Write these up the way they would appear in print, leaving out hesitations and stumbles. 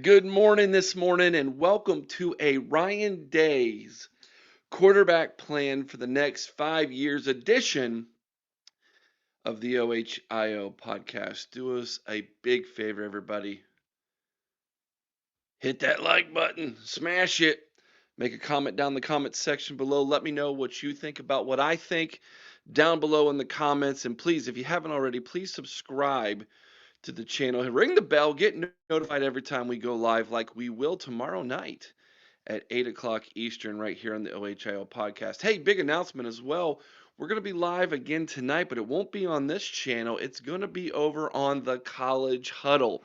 Good morning this morning, and welcome to a Ryan Day's quarterback plan for the next 5 years edition of the OHIO podcast. Do us a big favor, everybody. Hit that like button, smash it, make a comment down in the comments section below. Let me know what you think about what I think down below in the comments. And please, if you haven't already, please subscribe to the channel. Ring the bell, get notified every time we go live, like we will tomorrow night at 8 o'clock Eastern right here on the OHIO podcast. Hey, big announcement as well. We're going to be live again tonight, but it won't be on this channel. It's going to be over on the College Huddle.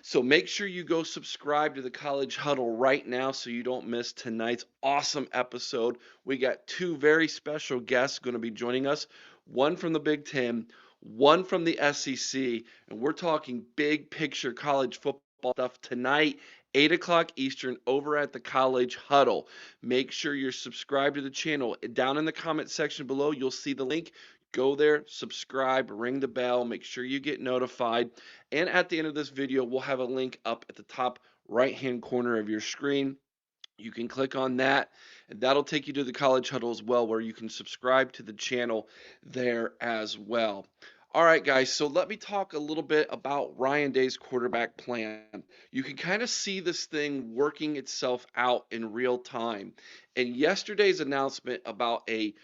So make sure you go subscribe to the College Huddle right now so you don't miss tonight's awesome episode. We got two very special guests going to be joining us, one from the Big Ten, one from the SEC, and we're talking big picture college football stuff tonight. 8 o'clock Eastern over at the College Huddle. Make sure you're subscribed to the channel. Down in the comment section below, you'll see the link. Go there, subscribe, ring the bell, make sure you get notified. And at the end of this video, we'll have a link up at the top right-hand corner of your screen. You can click on that, and that'll take you to the College Huddle as well, where you can subscribe to the channel there as well. All right, guys, so let me talk a little bit about Ryan Day's quarterback plan. You can kind of see this thing working itself out in real time. And yesterday's announcement about a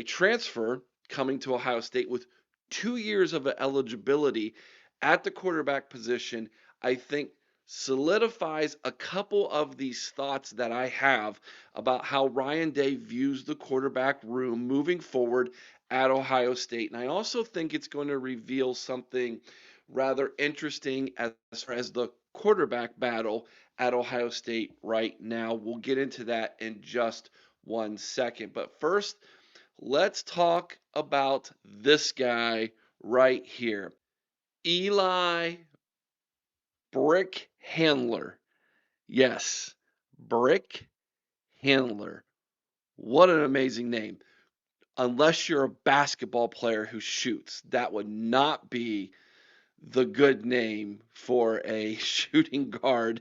transfer coming to Ohio State with 2 years of eligibility at the quarterback position, I think solidifies a couple of these thoughts that I have about how Ryan Day views the quarterback room moving forward at Ohio State. And I also think it's going to reveal something rather interesting as far as the quarterback battle at Ohio State right now. We'll get into that in just 1 second. But first, let's talk about this guy right here, Eli Brickhandler. Yes, Brickhandler. What an amazing name. Unless you're a basketball player who shoots, that would not be the good name for a shooting guard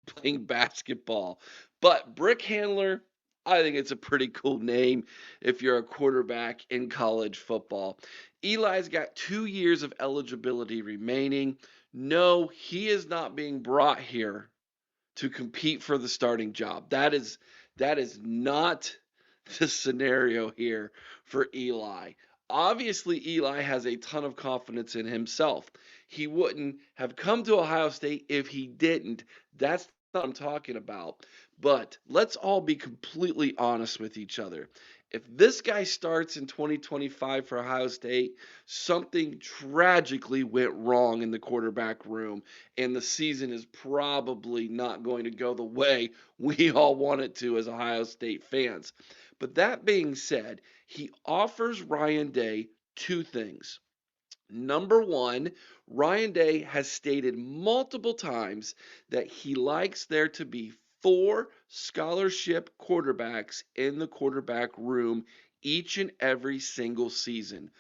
playing basketball. But Brickhandler, I think it's a pretty cool name if you're a quarterback in college football. Eli's got 2 years of eligibility remaining. No, he is not being brought here to compete for the starting job. That is not the scenario here for Eli. Obviously, Eli has a ton of confidence in himself. He wouldn't have come to Ohio State if he didn't. That's not what I'm talking about. But let's all be completely honest with each other. If this guy starts in 2025 for Ohio State, something tragically went wrong in the quarterback room, and the season is probably not going to go the way we all want it to as Ohio State fans. But that being said, he offers Ryan Day two things. Number one, Ryan Day has stated multiple times that he likes there to be four scholarship quarterbacks in the quarterback room each and every single season.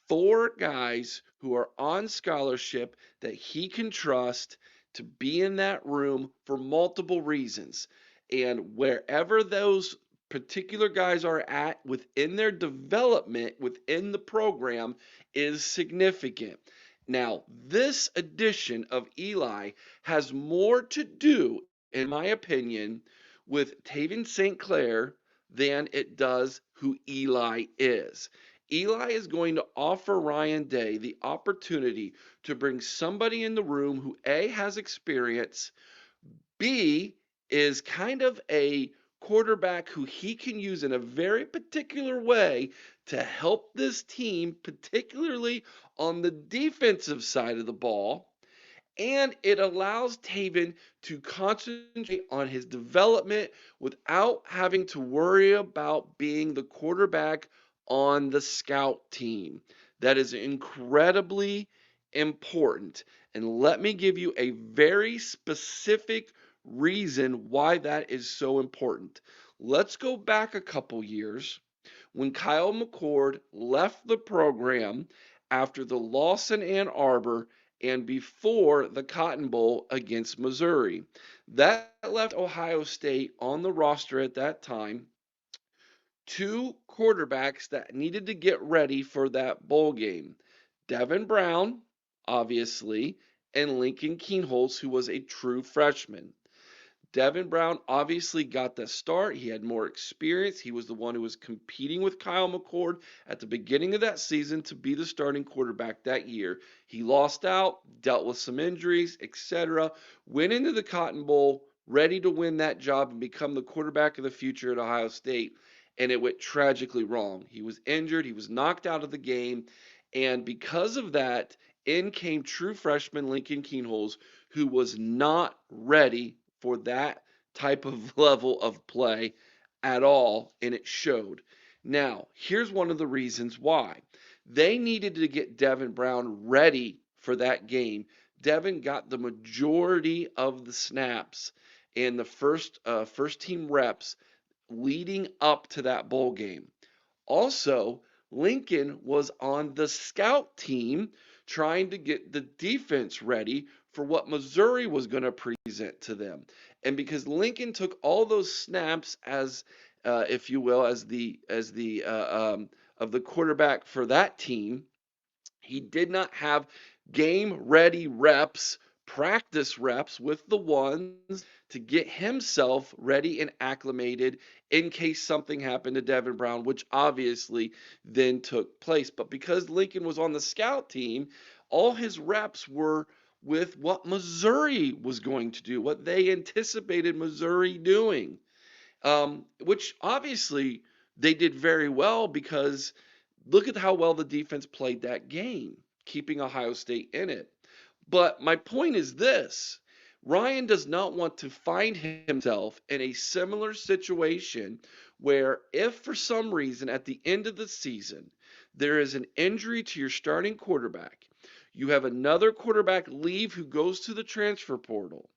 Four guys who are on scholarship that he can trust to be in that room for multiple reasons. And wherever those particular guys are at within their development within the program is significant. Now, this edition of Eli has more to do, in my opinion, with Taven St. Clair than it does who Eli is. Eli is going to offer Ryan Day the opportunity to bring somebody in the room who A, has experience, B, is kind of a quarterback who he can use in a very particular way to help this team, particularly on the defensive side of the ball. And it allows Taven to concentrate on his development without having to worry about being the quarterback on the scout team. That is incredibly important. And let me give you a very specific reason why that is so important. Let's go back a couple years when Kyle McCord left the program after the loss in Ann Arbor and before the Cotton Bowl against Missouri. That left Ohio State on the roster at that time two quarterbacks that needed to get ready for that bowl game. Devin Brown, obviously, and Lincoln Kienholz, who was a true freshman. Devin Brown obviously got the start. He had more experience. He was the one who was competing with Kyle McCord at the beginning of that season to be the starting quarterback that year. He lost out, dealt with some injuries, etc. Went into the Cotton Bowl ready to win that job and become the quarterback of the future at Ohio State. And it went tragically wrong. He was injured. He was knocked out of the game. And because of that, in came true freshman Lincoln Kienholz, who was not ready for that type of level of play at all, and it showed. Now, here's one of the reasons why. They needed to get Devin Brown ready for that game. Devin got the majority of the snaps and the first team reps leading up to that bowl game. Also, Lincoln was on the scout team trying to get the defense ready for what Missouri was going to present to them. And because Lincoln took all those snaps as, if you will, as the of the quarterback for that team, he did not have game ready reps, practice reps with the ones to get himself ready and acclimated in case something happened to Devin Brown, which obviously then took place. But because Lincoln was on the scout team, all his reps were with what Missouri was going to do, what they anticipated Missouri doing, which obviously they did very well because look at how well the defense played that game, keeping Ohio State in it. But my point is this: Ryan does not want to find himself in a similar situation where, if for some reason at the end of the season there is an injury to your starting quarterback, you have another quarterback leave who goes to the transfer portal,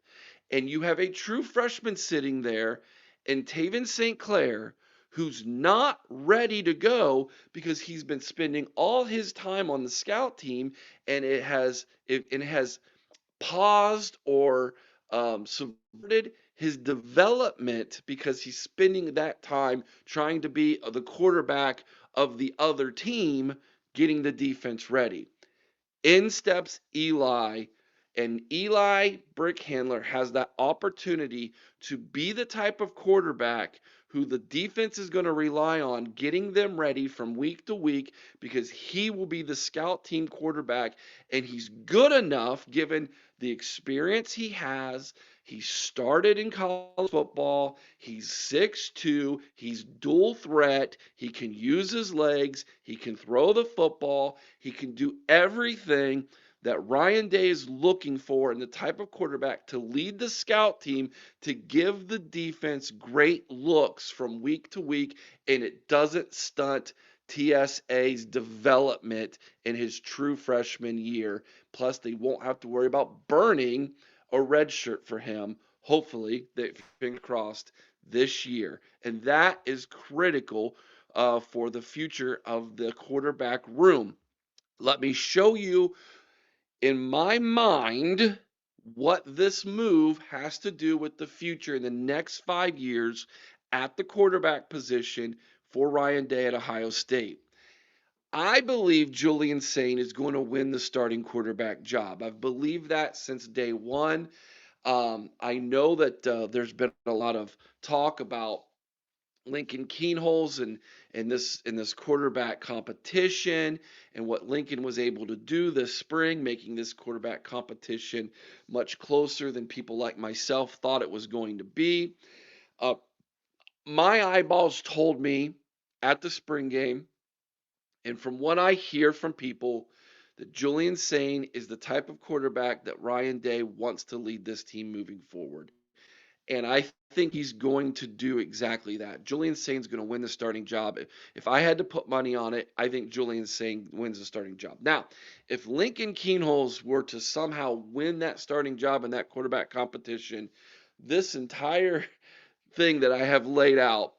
and you have a true freshman sitting there in Taven St. Clair who's not ready to go because he's been spending all his time on the scout team, and it has paused or subverted his development because he's spending that time trying to be the quarterback of the other team, getting the defense ready. In steps Eli, and Eli Brickhandler has that opportunity to be the type of quarterback who the defense is going to rely on, getting them ready from week to week because he will be the scout team quarterback, and he's good enough given the experience he has. He started in college football. He's 6'2". He's dual threat. He can use his legs. He can throw the football. He can do everything that Ryan Day is looking for in the type of quarterback to lead the scout team, to give the defense great looks from week to week, and it doesn't stunt TSA's development in his true freshman year. Plus, they won't have to worry about burning a red shirt for him, hopefully, that finger crossed, this year. And that is critical for the future of the quarterback room. Let me show you in my mind what this move has to do with the future in the next 5 years at the quarterback position for Ryan Day at Ohio State. I believe Julian Sain is going to win the starting quarterback job. I've believed that since day one. I know that there's been a lot of talk about Lincoln Kienholz and in this quarterback competition and what Lincoln was able to do this spring, making this quarterback competition much closer than people like myself thought it was going to be. Uh, my eyeballs told me at the spring game, and from what I hear from people, that Julian Sain is the type of quarterback that Ryan Day wants to lead this team moving forward. And I think he's going to do exactly that. Julian Sain's going to win the starting job. If I had to put money on it, I think Julian Sain wins the starting job. Now, if Lincoln Kienholz were to somehow win that starting job in that quarterback competition, this entire thing that I have laid out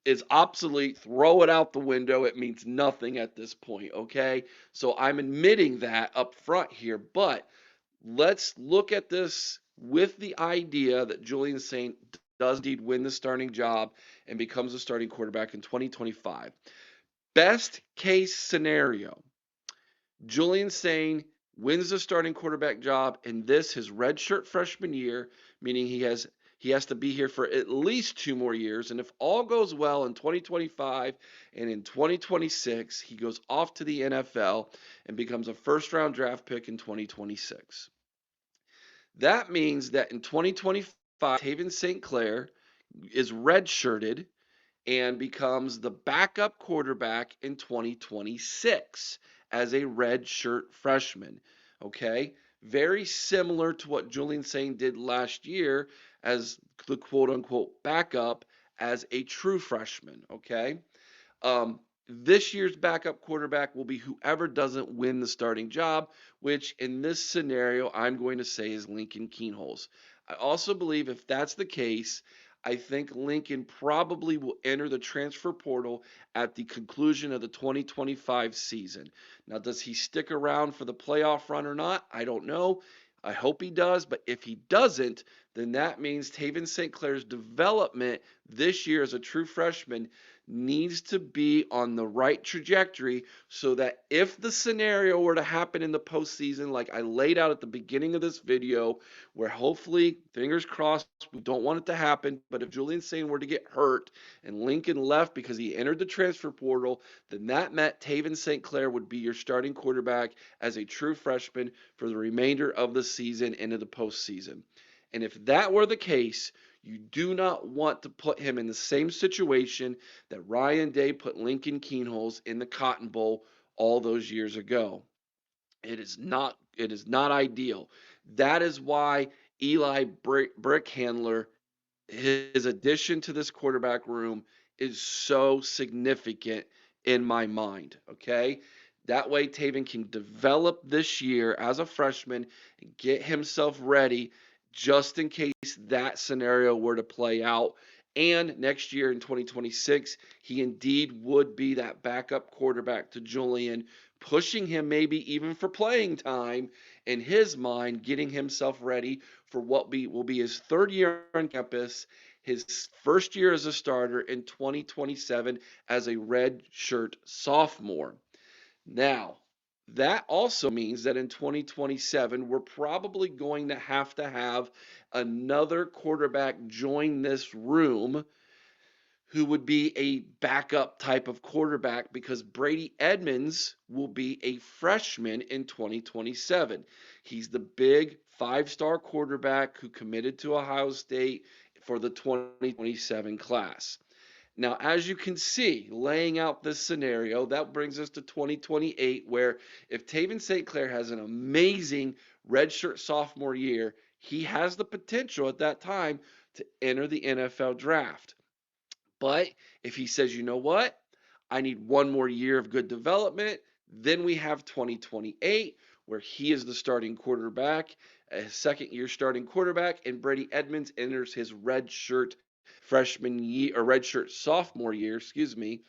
is obsolete. Throw it out the window. It means nothing at this point, okay? So I'm admitting that up front here, but let's look at this with the idea that Julian Saint does indeed win the starting job and becomes a starting quarterback in 2025. Best case scenario, Julian Saint wins the starting quarterback job in this his redshirt freshman year, meaning he has to be here for at least 2 more years. And if all goes well in 2025 and in 2026, he goes off to the NFL and becomes a first round draft pick in 2026. That means that in 2025, Taven St. Clair is redshirted and becomes the backup quarterback in 2026 as a redshirt freshman. Okay, very similar to what Julian Saint did last year as the quote unquote backup as a true freshman. Okay, this year's backup quarterback will be whoever doesn't win the starting job, which in this scenario, I'm going to say is Lincoln Keenholz. I also believe if that's the case, I think Lincoln probably will enter the transfer portal at the conclusion of the 2025 season. Now, does he stick around for the playoff run or not? I don't know. I hope he does, but if he doesn't, then that means Taven St. Clair's development this year as a true freshman needs to be on the right trajectory so that if the scenario were to happen in the postseason, like I laid out at the beginning of this video, where hopefully, fingers crossed, we don't want it to happen, but if Julian Saint were to get hurt and Lincoln left because he entered the transfer portal, then that meant Taven St. Clair would be your starting quarterback as a true freshman for the remainder of the season into the postseason. And if that were the case, you do not want to put him in the same situation that Ryan Day put Lincoln Keenholz in the Cotton Bowl all those years ago. It is not ideal. That is why Eli Brickhandler, his addition to this quarterback room is so significant in my mind. Okay. That way, Taven can develop this year as a freshman and get himself ready just in case that scenario were to play out. And next year in 2026, he indeed would be that backup quarterback to Julian, pushing him maybe even for playing time in his mind, getting himself ready for what will be his third year on campus, his first year as a starter in 2027 as a redshirt sophomore. Now, that also means that in 2027, we're probably going to have another quarterback join this room who would be a backup type of quarterback because Brady Edmonds will be a freshman in 2027. He's the big 5-star quarterback who committed to Ohio State for the 2027 class. Now, as you can see, laying out this scenario, that brings us to 2028, where if Taven St. Clair has an amazing redshirt sophomore year, he has the potential at that time to enter the NFL draft. But if he says, you know what, I need one more year of good development, then we have 2028, where he is the starting quarterback, a second year starting quarterback, and Brady Edmonds enters his redshirt freshman year or redshirt sophomore year, excuse me.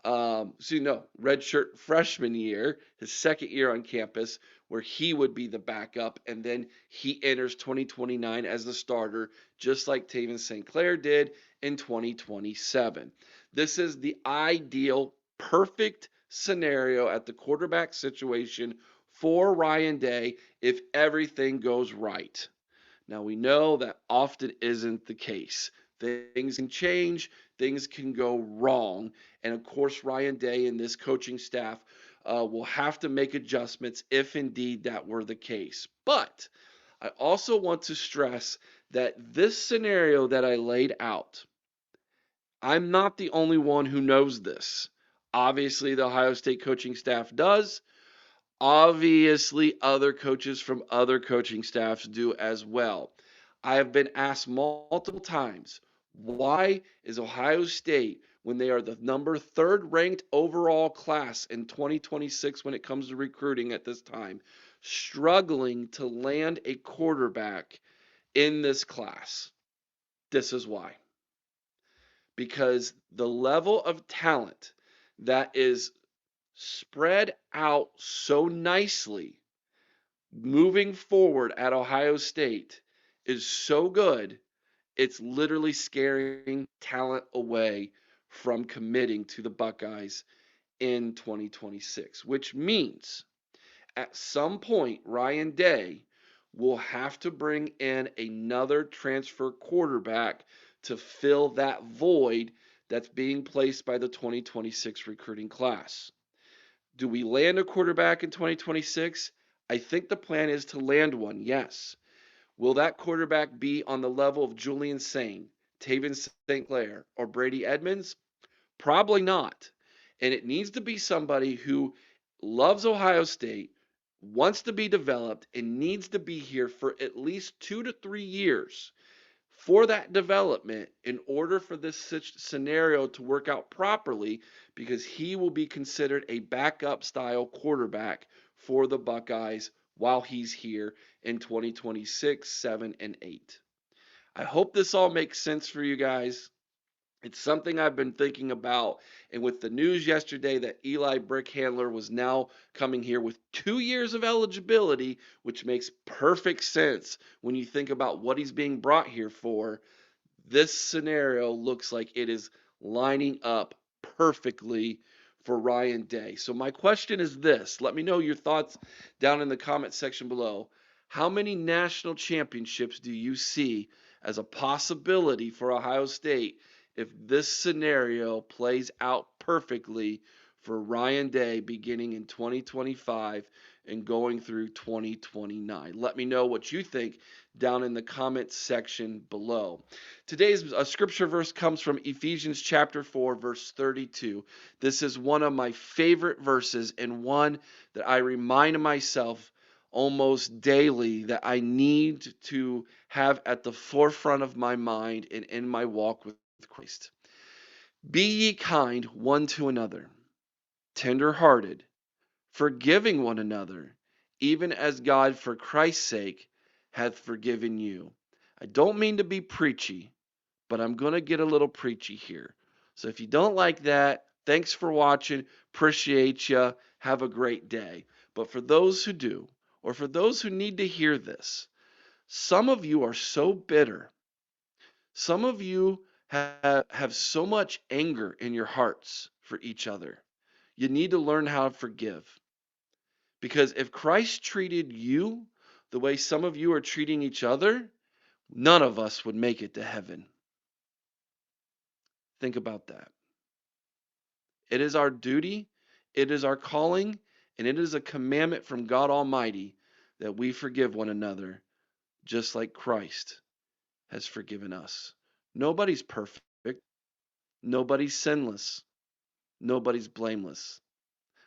Redshirt freshman year, his second year on campus, where he would be the backup, and then he enters 2029 as the starter, just like Taven St. Clair did in 2027. This is the ideal, perfect scenario at the quarterback situation for Ryan Day if everything goes right. Now, we know that often isn't the case. Things can change, things can go wrong. And of course, Ryan Day and this coaching staff will have to make adjustments if indeed that were the case. But I also want to stress that this scenario that I laid out, I'm not the only one who knows this. Obviously, the Ohio State coaching staff does. Obviously, other coaches from other coaching staffs do as well. I have been asked multiple times, why is Ohio State, when they are the number third ranked overall class in 2026 when it comes to recruiting at this time, struggling to land a quarterback in this class? This is why. Because the level of talent that is spread out so nicely moving forward at Ohio State is so good, it's literally scaring talent away from committing to the Buckeyes in 2026, which means at some point, Ryan Day will have to bring in another transfer quarterback to fill that void that's being placed by the 2026 recruiting class. Do we land a quarterback in 2026? I think the plan is to land one, yes. Will that quarterback be on the level of Julian Sain, Taven St. Clair, or Brady Edmonds? Probably not. And it needs to be somebody who loves Ohio State, wants to be developed, and needs to be here for at least 2 to 3 years for that development in order for this scenario to work out properly, because he will be considered a backup style quarterback for the Buckeyes while he's here in 2026, 7, and 8. I hope this all makes sense for you guys. It's something I've been thinking about. And with the news yesterday that Eli Brickhandler was now coming here with 2 years of eligibility, which makes perfect sense when you think about what he's being brought here for, this scenario looks like it is lining up perfectly for Ryan Day. So my question is this. Let me know your thoughts down in the comment section below. How many national championships do you see as a possibility for Ohio State if this scenario plays out perfectly for Ryan Day beginning in 2025 and going through 2029? Let me know what you think down in the comments section below. Today's scripture verse comes from Ephesians chapter 4, verse 32. This is one of my favorite verses and one that I remind myself almost daily that I need to have at the forefront of my mind and in my walk with Christ. Be ye kind one to another, tender-hearted, forgiving one another, even as God for Christ's sake hath forgiven you. I don't mean to be preachy, but I'm going to get a little preachy here. So if you don't like that, thanks for watching. Appreciate you. Have a great day. But for those who do, or for those who need to hear this, some of you are so bitter. Some of you have so much anger in your hearts for each other. You need to learn how to forgive. Because if Christ treated you the way some of you are treating each other, none of us would make it to heaven. Think about that. It is our duty, it is our calling, and it is a commandment from God Almighty that we forgive one another just like Christ has forgiven us. Nobody's perfect. Nobody's sinless. Nobody's blameless.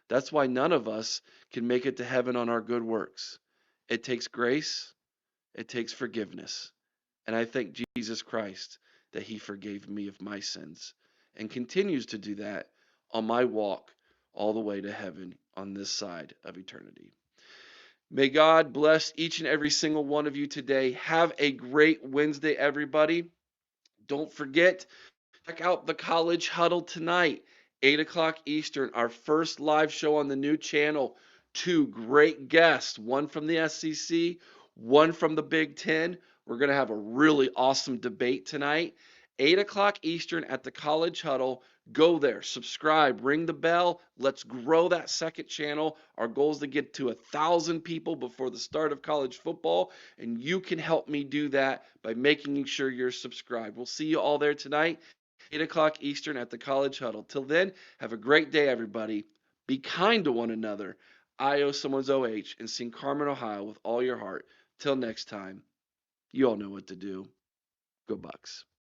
That's why none of us can make it to heaven on our good works. It takes grace, it takes forgiveness. And I thank Jesus Christ that he forgave me of my sins and continues to do that on my walk all the way to heaven on this side of eternity. May God bless each and every single one of you today. Have a great Wednesday, everybody. Don't forget, check out the College Huddle tonight, 8 o'clock Eastern, our first live show on the new channel. Two great guests, one from the SEC, one from the Big Ten. We're going to have a really awesome debate tonight. 8 o'clock Eastern at the College Huddle. Go there, subscribe, ring the bell. Let's grow that second channel. Our goal is to get to 1,000 people before the start of college football, and you can help me do that by making sure you're subscribed. We'll see you all there tonight, 8 o'clock Eastern at the College Huddle. Till then, have a great day, everybody. Be kind to one another. I owe someone's OH and sing Carmen, Ohio with all your heart. Till next time, you all know what to do. Go Bucks.